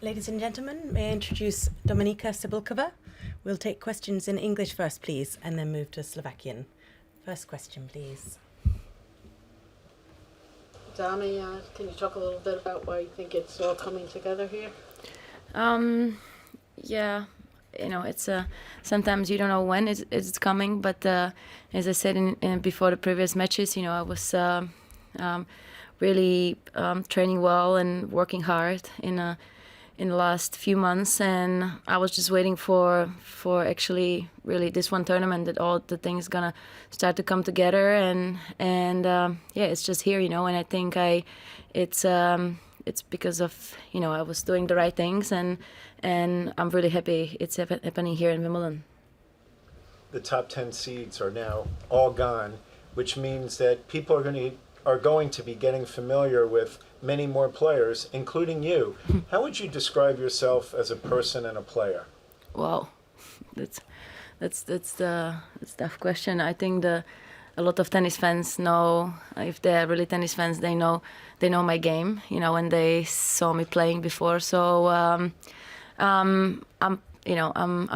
Ladies and gentlemen, may I introduce Dominika Cibulková. We'll take questions in English first, please, and then move to Slovakian. First question, please. Dami, can you talk a little bit about why you think it's all coming together here? Yeah, it's sometimes you don't know when it's coming, but as I said before the previous matches, I was really training well and working hard in the last few months, and I was just waiting for actually really this one tournament that all the things gonna start to come together, and yeah, it's just here, and I think it's because of I was doing the right things, and I'm really happy it's happening here in Wimbledon. The top 10 seeds are now all gone, which means that people are going to be getting familiar with many more players, including you. How would you describe yourself as a person and a player? Wow, that's a tough question. I think a lot of tennis fans know, if they're really tennis fans, they know my game. When they saw me playing before. So I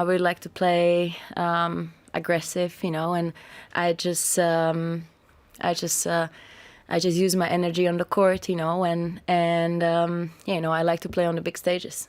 really like to play aggressive, and I just use my energy on the court, and I like to play on the big stages.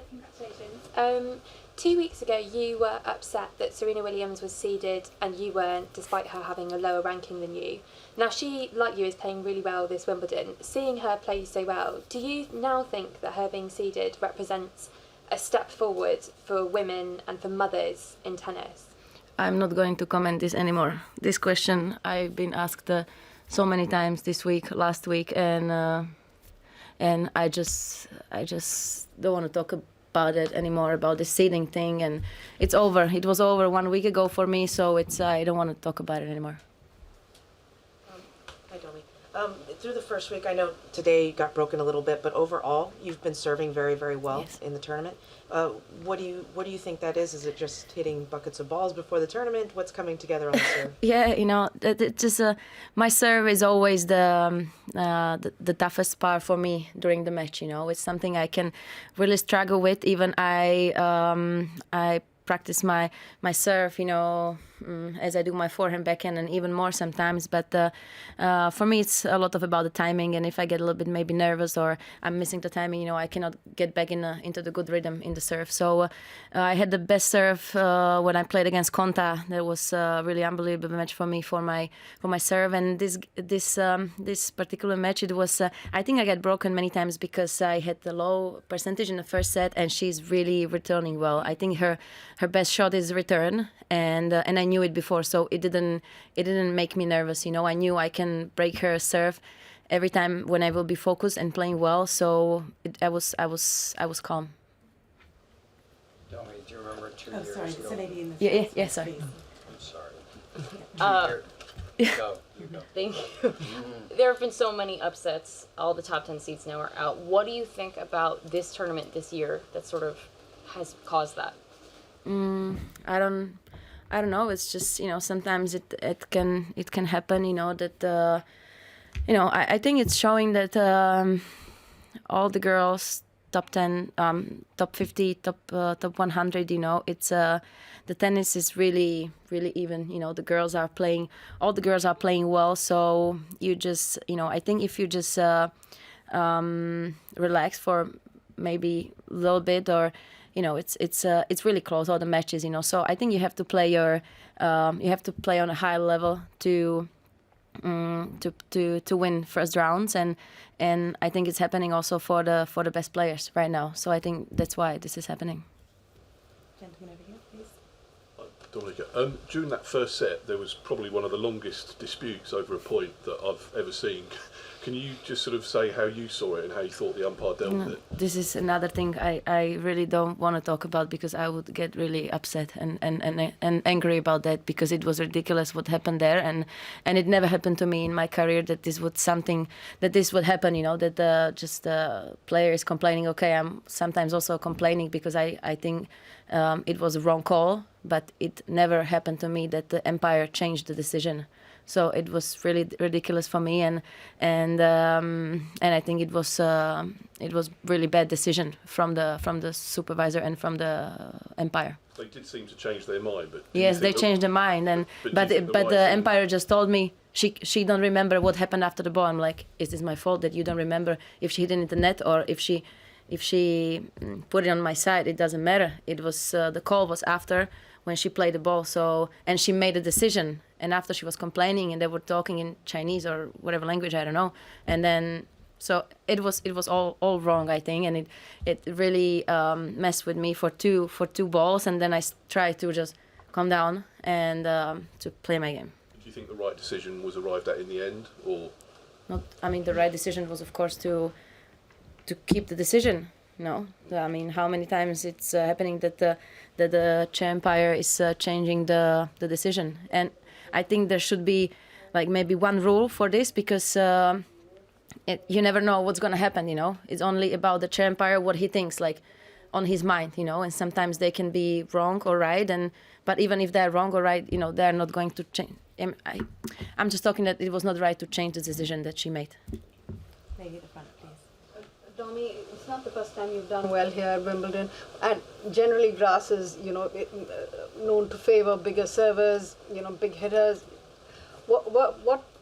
Congratulations. 2 weeks ago, you were upset that Serena Williams was seeded and you weren't, despite her having a lower ranking than you. Now, she, like you, is playing really well this Wimbledon. Seeing her play so well, do you now think that her being seeded represents a step forward for women and for mothers in tennis? I'm not going to comment this anymore. This question I've been asked so many times this week, last week, and I just don't want to talk about it anymore, about the seeding thing, and it's over. It was over 1 week ago for me, so I don't want to talk about it anymore. Hi, Domi. Through the first week, I know today got broken a little bit, but overall, you've been serving very, very well. Yes. In the tournament. What do you think that is? Is it just hitting buckets of balls before the tournament? What's coming together on the serve? Yeah, it just my serve is always the toughest part for me during the match. It's something I can really struggle with. Even I practice my serve, as I do my forehand, backhand, and even more sometimes. But for me, it's a lot about the timing. And if I get a little bit maybe nervous or I'm missing the timing, I cannot get back into the good rhythm in the serve. So I had the best serve when I played against Konta. That was a really unbelievable match for me for my serve. And this particular match, it was I think I got broken many times because I had the low percentage in the first set, and she's really returning well. I think her best shot is return, and I knew it before, so it didn't make me nervous. I knew I can break her serve every time when I will be focused and playing well. So I was calm. Domi, do you remember 2 Oh, years sorry, ago? it's a lady in the Yeah, sorry. I'm sorry. Uh, You go. Thank you. There have been so many upsets. All the top 10 seeds now are out. What do you think about this tournament this year that sort of has caused that? I don't know. It's just sometimes it can happen. That I think it's showing that all the girls top 10, top 50, top 100. It's the tennis is really even. The girls are playing. All the girls are playing well. So you just I think if you just relax for maybe a little bit, or it's really close, all the matches, So I think you have to play on a high level to win first rounds, and I think it's happening also for the best players right now. So I think that's why this is happening. Gentleman over here, please. Dominika, during that first set, there was probably one of the longest disputes over a point that I've ever seen. Can you just sort of say how you saw it and how you thought the umpire dealt with it? This is another thing I really don't want to talk about, because I would get really upset and angry about that, because it was ridiculous what happened there, and it never happened to me in my career that this would happen, that just the player is complaining. Okay, I'm sometimes also complaining because I think it was a wrong call, but it never happened to me that the umpire changed the decision. So it was really ridiculous for me, and I think it was really bad decision from the supervisor and from the umpire. They did seem to change their mind, but do you Yes, they think changed their mind, and But do you think the but the right thing- umpire just told me she don't remember what happened after the ball. I'm like, is this my fault that you don't remember if she hit it in the net or if she put it on my side? It doesn't matter. It was the call was after when she played the ball. So and she made a decision, and after she was complaining and they were talking in Chinese or whatever language, I don't know, and then. So it was all wrong, I think, and it really messed with me for two balls, and then I tried to just calm down and to play my game. Do you think the right decision was arrived at in the end, or Not, I mean, the right decision was, of course, to keep the decision. No, I mean, how many times it's happening that the chair umpire is changing the decision, and I think there should be like maybe one rule for this because. You never know what's going to happen, you know. It's only about the chair umpire, what he thinks, like, on his mind, you know. And sometimes they can be wrong or right, but even if they're wrong or right, you know, they're not going to change. I'm just talking that it was not right to change the decision that she made. Lady at the front, please. Domi, it's not the first time you've done well here at Wimbledon, and generally grass is, known to favour bigger servers, big hitters.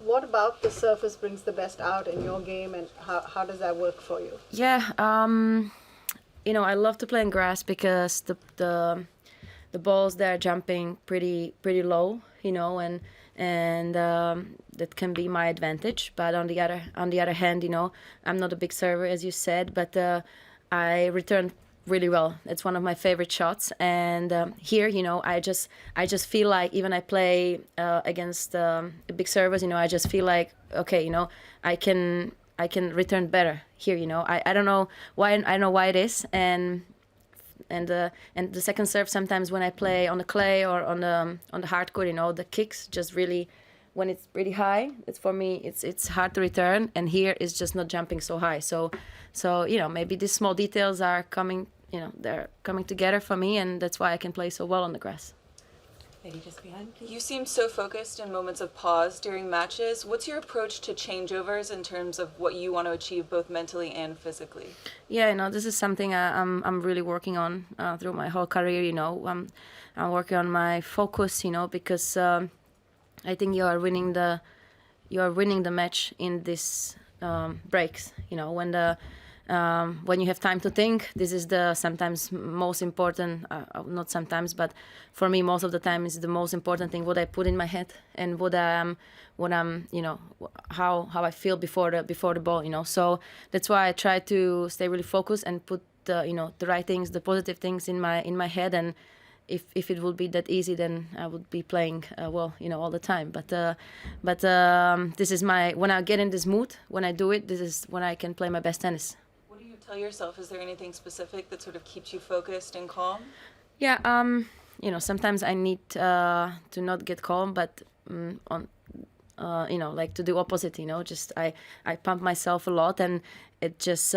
What about the surface brings the best out in your game, and how does that work for you? Yeah, I love to play in grass because the balls they're jumping pretty low, you know, and that can be my advantage. But on the other hand, you know, I'm not a big server as you said, but I return really well. It's one of my favorite shots, and here, you know, I just feel like even I play against big servers, you know, I just feel like okay, you know, I can return better here, you know. I don't know why. I know why it is, and the second serve sometimes when I play on the clay or on the hard court, you know, the kicks just really. When it's really high, it's for me. It's hard to return, and here it's just not jumping so high. So you know, maybe these small details are coming. You know, they're coming together for me, and that's why I can play so well on the grass. Lady just behind, please. You seem so focused in moments of pause during matches. What's your approach to changeovers in terms of what you want to achieve both mentally and physically? Yeah, you know, this is something I'm really working on through my whole career. You know, I'm working on my focus. You know, because. I think you are winning the match in these breaks. You know, when you have time to think, this is the sometimes most important. Not sometimes, but for me, most of the time, is the most important thing. What I put in my head and what I'm, you know, how I feel before the ball. You know, so that's why I try to stay really focused and put the right things, the positive things in my head. And if it would be that easy, then I would be playing well, you know, all the time. But this is when I get in this mood, when I do it, this is when I can play my best tennis. What do you tell yourself? Is there anything specific that sort of keeps you focused and calm? Yeah, you know, sometimes I need to not get calm, but you know, like to do opposite. You know, just I pump myself a lot, and it just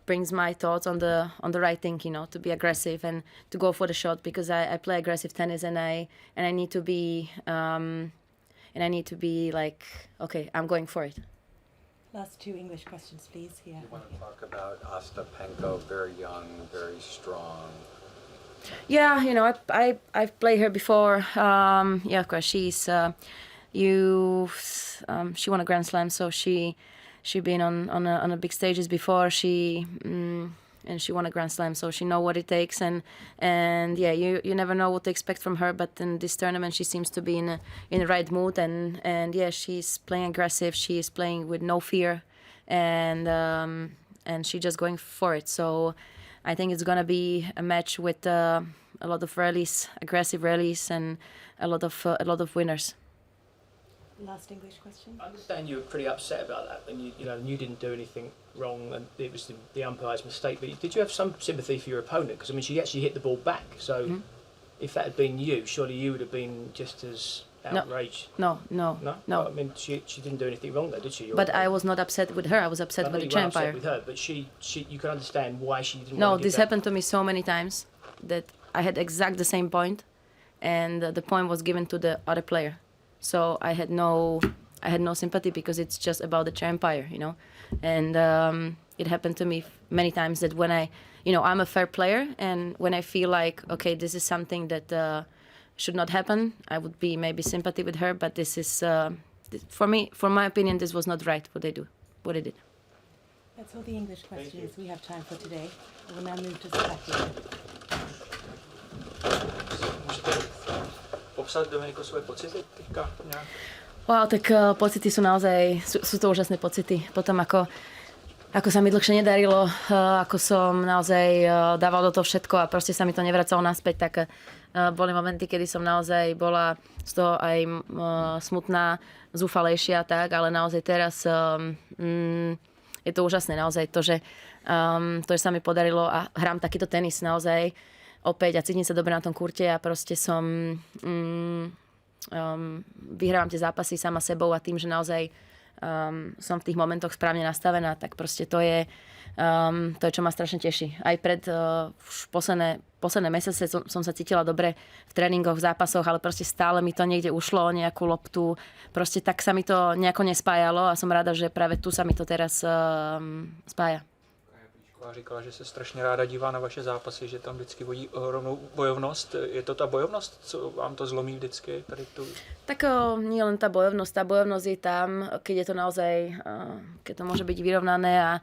brings my thoughts on the right thing, you know, to be aggressive and to go for the shot, because I play aggressive tennis, and I need to be like, okay, I'm going for it. Last two English questions, please. Here. You want to talk about Ostapenko, very young, very strong. Yeah, you know, I've played her before. Yeah, of course, she's she won a Grand Slam, so she been on a big stages before. And she won a Grand Slam, so she know what it takes. And yeah, you never know what to expect from her. But in this tournament, she seems to be in the right mood. And yeah, she's playing aggressive. She is playing with no fear, and she's just going for it. So I think it's gonna be a match with a lot of rallies, aggressive rallies, and a lot of winners. Last English question. I understand you were pretty upset about that, and you didn't do anything wrong, and it was the umpire's mistake. But did you have some sympathy for your opponent? Because I mean, she actually hit the ball back. So if that had been you, surely you would have been just as outraged. No. I mean, she didn't do anything wrong there, did she? But I was not upset with her. I was upset with the chair umpire. With her, but she, you can understand why she didn't. No, want to this happened to me so many times that I had exact the same point, and the point was given to the other player. So I had no sympathy because it's just about the Umpire, you know. And it happened to me many times that when I'm a fair player, and when I feel like, okay, this is something that should not happen, I would be maybe sympathy with her. But this is, for me, from my opinion, this was not right what they did. That's all the English questions we have time for today. We'll now move to Slovakia. Můžete popsat, Dominiko, svoje pocity teďka nějak? Wow, tak pocity sú naozaj, sú to úžasné pocity. Potom ako sa mi dlhšie nedarilo, ako som naozaj dával do toho všetko a proste sa mi to nevracalo naspäť, tak boli momenty, kedy som naozaj bola z toho aj smutná, zúfalejšia, tak, ale naozaj teraz je to úžasné naozaj to, že sa mi podarilo a hrám takýto tenis naozaj opäť a cítim sa dobre na tom kurte a proste vyhrávam tie zápasy sama sebou a tým, že naozaj som v tých momentoch správne nastavená, tak proste to je, čo ma strašne teší. Aj pred už posledné mesiace som sa cítila dobre v tréningoch, v zápasoch, ale proste stále mi to niekde ušlo, nejakú loptu. Proste tak sa mi to nejako nespájalo a som rada, že práve tu sa mi to teraz spája. Říkala, že se strašně ráda dívá na vaše zápasy, že tam vždycky vodí ohromnou bojovnost. Je to ta bojovnost, co vám to zlomí vždycky? Tady tu? Tak nie len tá bojovnosť je tam, keď je to naozaj, keď to môže byť vyrovnané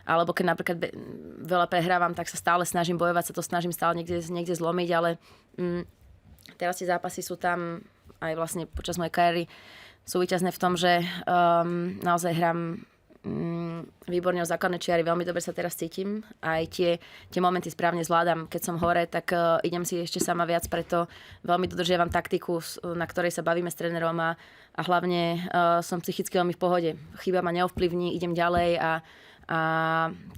alebo keď napríklad veľa prehrávam, tak sa stále snažím bojovať, sa to snažím stále niekde zlomiť, ale teraz tie zápasy sú tam aj vlastne počas mojej kariéry sú víťazné v tom, že naozaj hrám výborne o základné čiary, veľmi dobre sa teraz cítim. Aj tie momenty správne zvládam. Keď som hore, tak idem si ešte sama viac, preto veľmi dodržiavam taktiku, na ktorej sa bavíme s trénerom a hlavne som psychicky veľmi v pohode. Chyba ma neovplyvní, idem ďalej a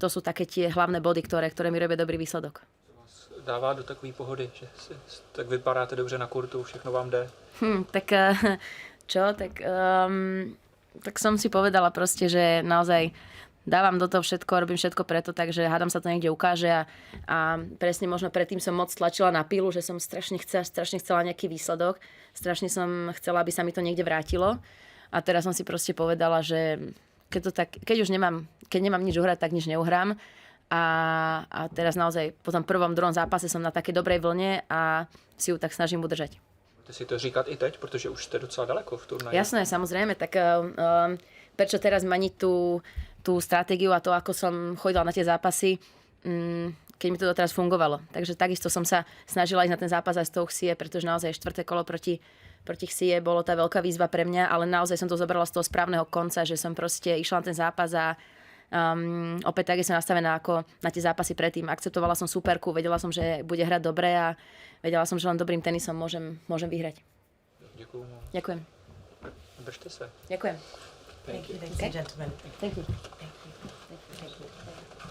to sú také tie hlavné body, ktoré mi robia dobrý výsledok. Dává do takové pohody, že tak vypadáte dobře na kurtu, všechno vám jde? Tak čo? Tak som si povedala proste, že naozaj dávam do toho všetko, robím všetko preto, takže hádam sa to niekde ukáže a presne možno predtým som moc tlačila na pilu, že som strašne chcela nejaký výsledok, strašne som chcela, aby sa mi to niekde vrátilo a teraz som si proste povedala, že keď nemám nič uhrať, tak nič neuhrám a teraz naozaj po tom prvom, druhom zápase som na takej dobrej vlne a si ju tak snažím udržať. Si to říkat i teď, protože už jste docela daleko v turnaji. Jasné, samozrejme, tak prečo teraz meniť tú stratégiu a to, ako som chodila na tie zápasy, keď mi to doteraz fungovalo. Takže takisto som sa snažila ísť na ten zápas aj s tou Xie, pretože naozaj 4. kolo proti Xie bolo tá veľká výzva pre mňa, ale naozaj som to zobrala z toho správneho konca, že som proste išla na ten zápas a opäť tak som nastavená ako na tie zápasy predtým. Akceptovala som superku, vedela som, že bude hrať dobre a vedela som, že len dobrým tenisom môžem vyhrať. Ďakujem. Držte se. Ďakujem. Thank you, ladies and gentlemen. Thank you. Thank you. Thank you. Thank you.